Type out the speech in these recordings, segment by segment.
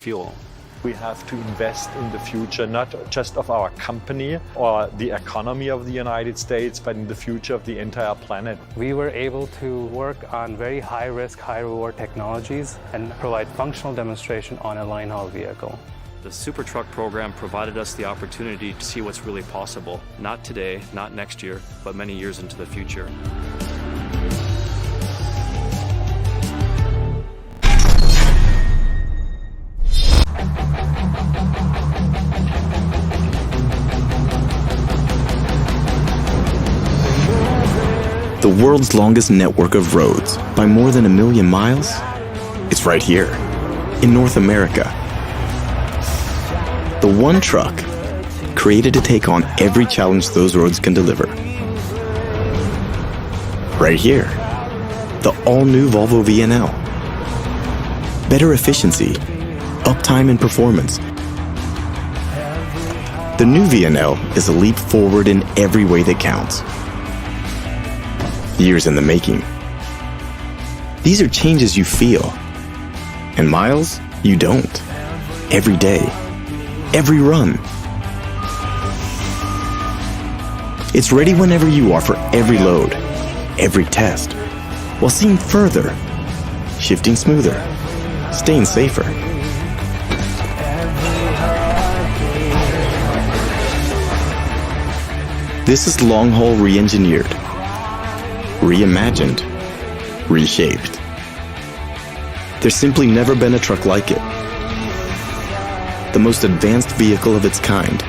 fuel. We have to invest in the future, not just of our company or the economy of the United States, but in the future of the entire planet. We were able to work on very high-risk, high-reward technologies and provide functional demonstration on a line-haul vehicle. The SuperTruck program provided us the opportunity to see what's really possible, not today, not next year, but many years into the future. The world's longest network of roads, by more than 1 million miles, it's right here, in North America. The one truck, created to take on every challenge those roads can deliver. Right here, the all-new Volvo VNL. Better efficiency, uptime and performance. The new VNL is a leap forward in every way that counts. Years in the making. These are changes you feel, and miles you don't. Every day, every run. It's ready whenever you are for every load, every test, while seeing further, shifting smoother, staying safer. This is long-haul re-engineered, reimagined, reshaped. There's simply never been a truck like it. The most advanced vehicle of its kind.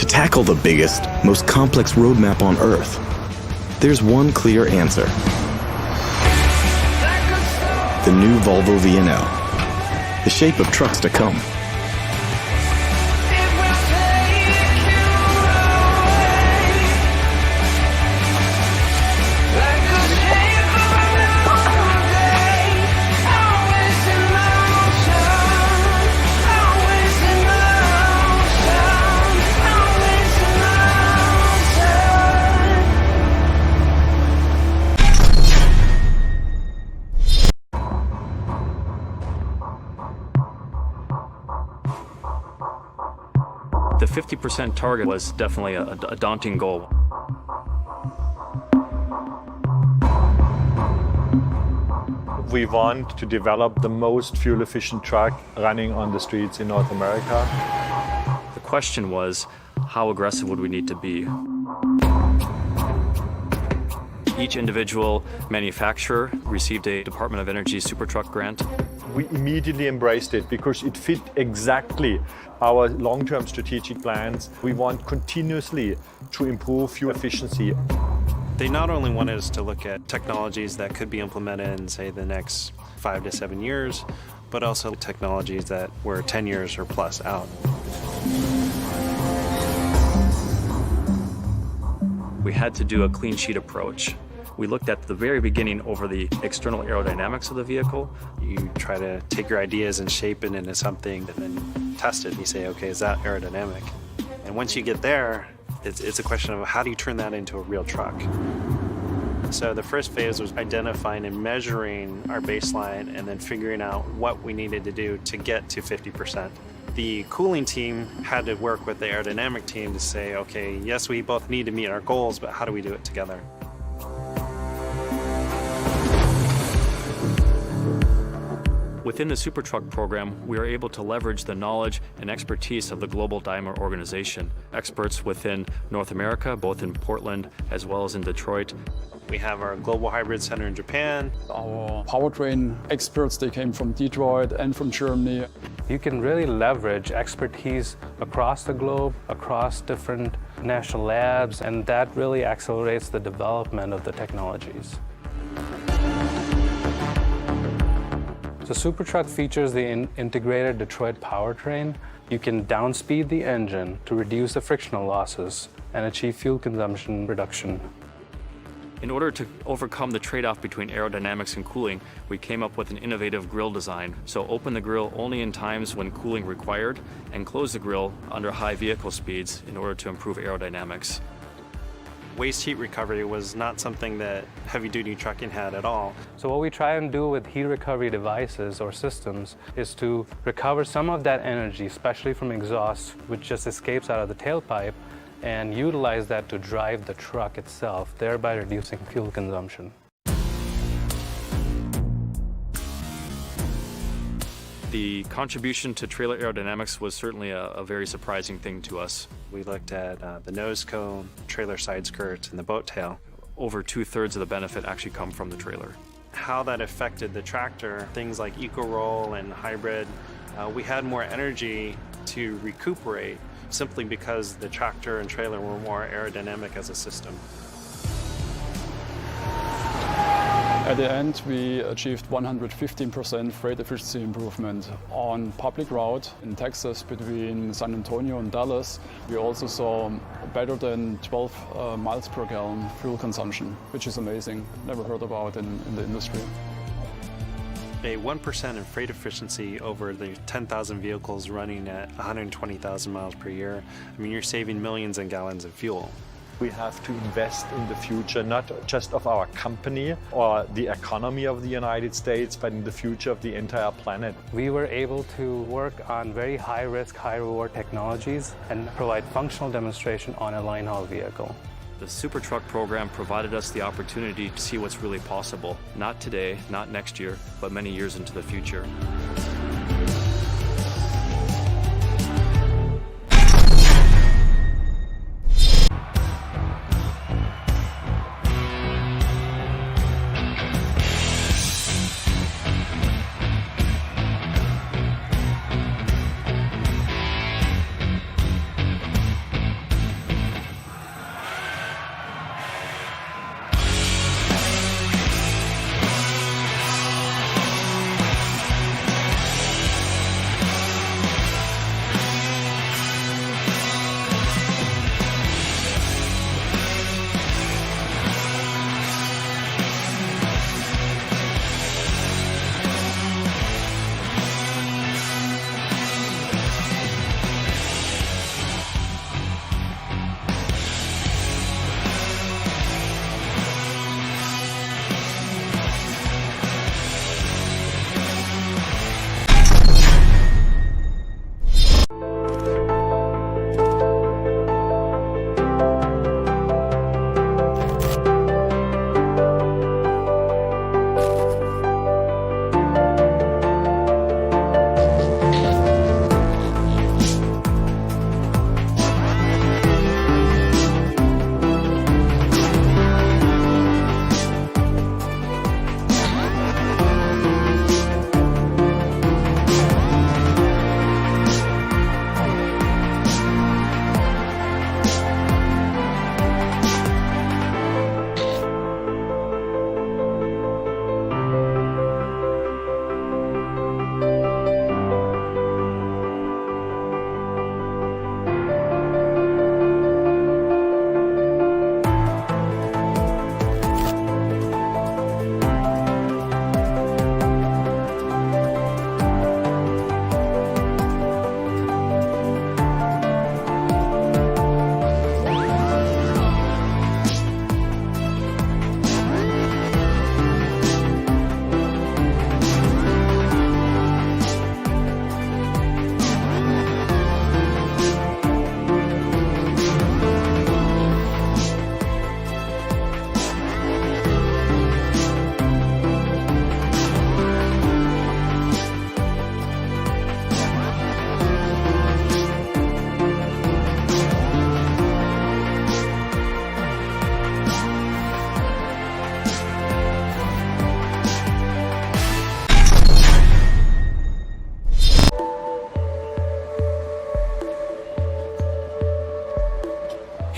Tackle the biggest, most complex roadmap on Earth, there's one clear answer. The new Volvo VNL, the shape of trucks to come. The 50% target was definitely a daunting goal. We want to develop the most fuel-efficient truck running on the streets in North America. The question was, how aggressive would we need to be? Each individual manufacturer received a Department of Energy SuperTruck grant. We immediately embraced it because it fit exactly our long-term strategic plans. We want continuously to improve fuel efficiency. They not only wanted us to look at technologies that could be implemented in, say, the next 5 to 7 years, but also technologies that were 10 years or plus out. We had to do a clean sheet approach. We looked at the very beginning over the external aerodynamics of the vehicle. You try to take your ideas and shape it into something and then test it and you say, okay, is that aerodynamic? And once you get there, it's a question of how do you turn that into a real truck? So the first phase was identifying and measuring our baseline and then figuring out what we needed to do to get to 50%. The cooling team had to work with the aerodynamic team to say, okay, yes, we both need to meet our goals, but how do we do it together? Within the SuperTruck program, we are able to leverage the knowledge and expertise of the global Daimler organization, experts within North America, both in Portland as well as in Detroit. We have our Global Hybrid Center in Japan. Our powertrain experts, they came from Detroit and from Germany. You can really leverage expertise across the globe, across different national labs, and that really accelerates the development of the technologies. So SuperTruck features the integrated Detroit powertrain. You can downspeed the engine to reduce the frictional losses and achieve fuel consumption reduction. In order to overcome the trade-off between aerodynamics and cooling, we came up with an innovative grille design. So open the grille only in times when cooling required and close the grille under high vehicle speeds in order to improve aerodynamics. Waste heat recovery was not something that heavy-duty trucking had at all. So what we try and do with heat recovery devices or systems is to recover some of that energy, especially from exhaust, which just escapes out of the tailpipe, and utilize that to drive the truck itself, thereby reducing fuel consumption. The contribution to trailer aerodynamics was certainly a very surprising thing to us. We looked at the nose cone, trailer side skirt, and the boat tail. Over 2/3 of the benefit actually come from the trailer. How that affected the tractor, things like eco-roll and hybrid, we had more energy to recuperate simply because the tractor and trailer were more aerodynamic as a system. At the end, we achieved 115% freight efficiency improvement on public route in Texas between San Antonio and Dallas. We also saw better than 12 miles per gallon fuel consumption, which is amazing. Never heard about in the industry. A 1% in freight efficiency over the 10,000 vehicles running at 120,000 miles per year. I mean, you're saving millions of gallons of fuel. We have to invest in the future, not just of our company or the economy of the United States, but in the future of the entire planet. We were able to work on very high-risk, high-reward technologies and provide functional demonstration on a line-haul vehicle. The SuperTruck program provided us the opportunity to see what's really possible, not today, not next year, but many years into the future.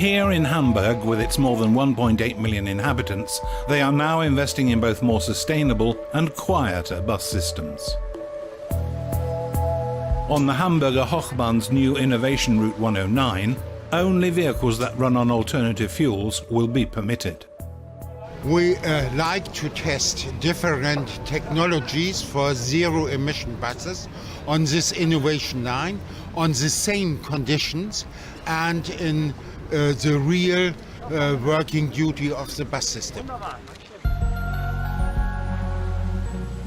Here in Hamburg, with its more than 1.8 million inhabitants, they are now investing in both more sustainable and quieter bus systems. On the Hamburger Hochbahn's new innovation Route 109, only vehicles that run on alternative fuels will be permitted. We like to test different technologies for zero-emission buses on this innovation line, on the same conditions and in the real working duty of the bus system.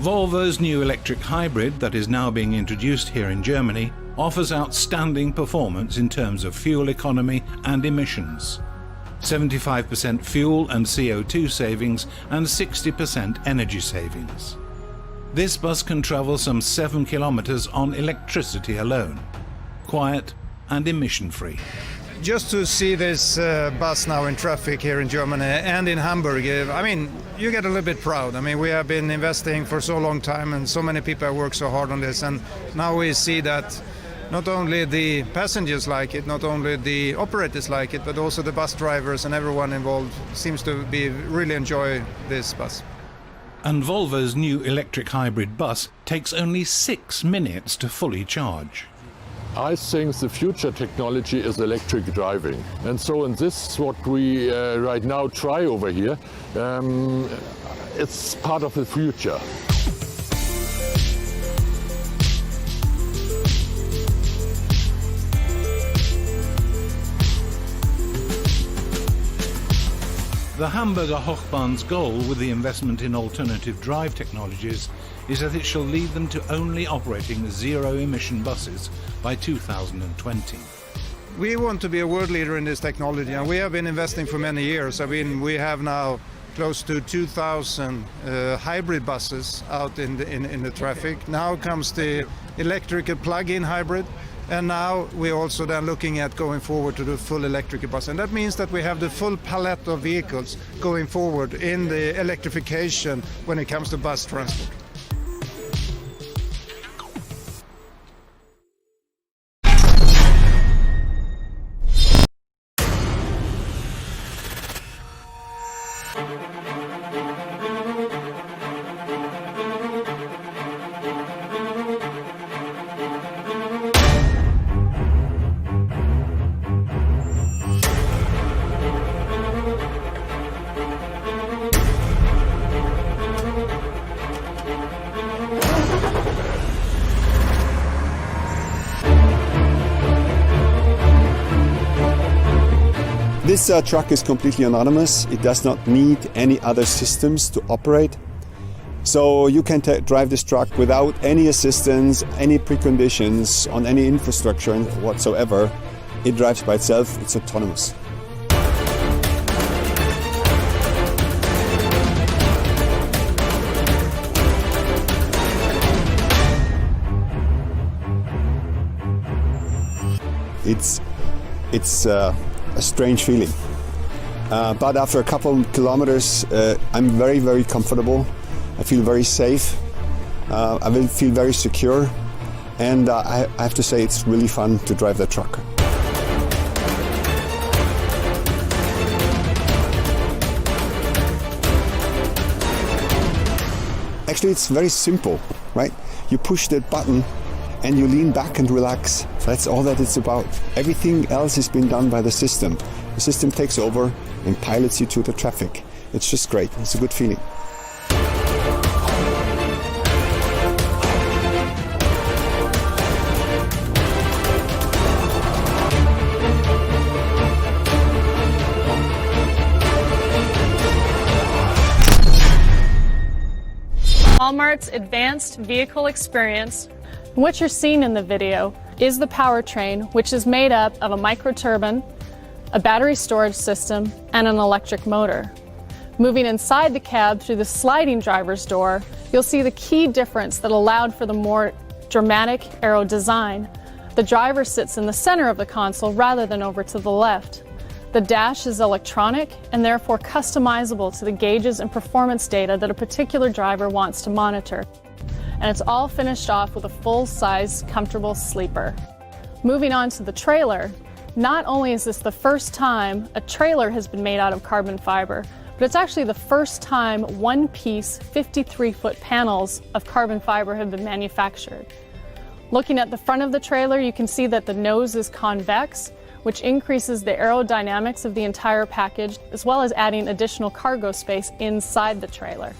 Volvo's new electric hybrid that is now being introduced here in Germany offers outstanding performance in terms of fuel economy and emissions. 75% fuel and CO2 savings and 60% energy savings. This bus can travel some 7 kilometers on electricity alone, quiet and emission-free. Just to see this bus now in traffic here in Germany and in Hamburg, I mean, you get a little bit proud. I mean, we have been investing for so long time and so many people have worked so hard on this, and now we see that not only the passengers like it, not only the operators like it, but also the bus drivers and everyone involved seems to be really enjoy this bus. And Volvo's new electric hybrid bus takes only 6 minutes to fully charge. I think the future technology is electric driving. And so, and this is what we right now try over here. It's part of the future. The Hamburger Hochbahn's goal with the investment in alternative drive technologies is that it shall lead them to only operating zero-emission buses by 2020. We want to be a world leader in this technology, and we have been investing for many years. I mean, we have now close to 2,000 hybrid buses out in the traffic. Now comes the electrical plug-in hybrid. And now we're also then looking at going forward to the full electric bus. And that means that we have the full palette of vehicles going forward in the electrification when it comes to bus transport. This truck is completely autonomous. It does not need any other systems to operate. So you can drive this truck without any assistance, any preconditions on any infrastructure whatsoever. It drives by itself. It's autonomous. It's a strange feeling, but after a couple of kilometers I'm very, very comfortable. I feel very safe. I will feel very secure, and I have to say it's really fun to drive that truck. Actually, it's very simple, right? You push that button and you lean back and relax. That's all that it's about. Everything else has been done by the system. The system takes over and pilots you to the traffic. It's just great. It's a good feeling. Walmart's advanced vehicle experience. What you're seeing in the video is the powertrain, which is made up of a microturbine, a battery storage system, and an electric motor. Moving inside the cab through the sliding driver's door, you'll see the key difference that allowed for the more dramatic aero design. The driver sits in the center of the console rather than over to the left. The dash is electronic and therefore customizable to the gauges and performance data that a particular driver wants to monitor. And it's all finished off with a full-size, comfortable sleeper. Moving on to the trailer, Not only is this the first time a trailer has been made out of carbon fiber, but it's actually the first time one-piece 53-foot panels of carbon fiber have been manufactured. Looking at the front of the trailer, you can see that the nose is convex, which increases the aerodynamics of the entire package, as well as adding additional cargo space inside the trailer.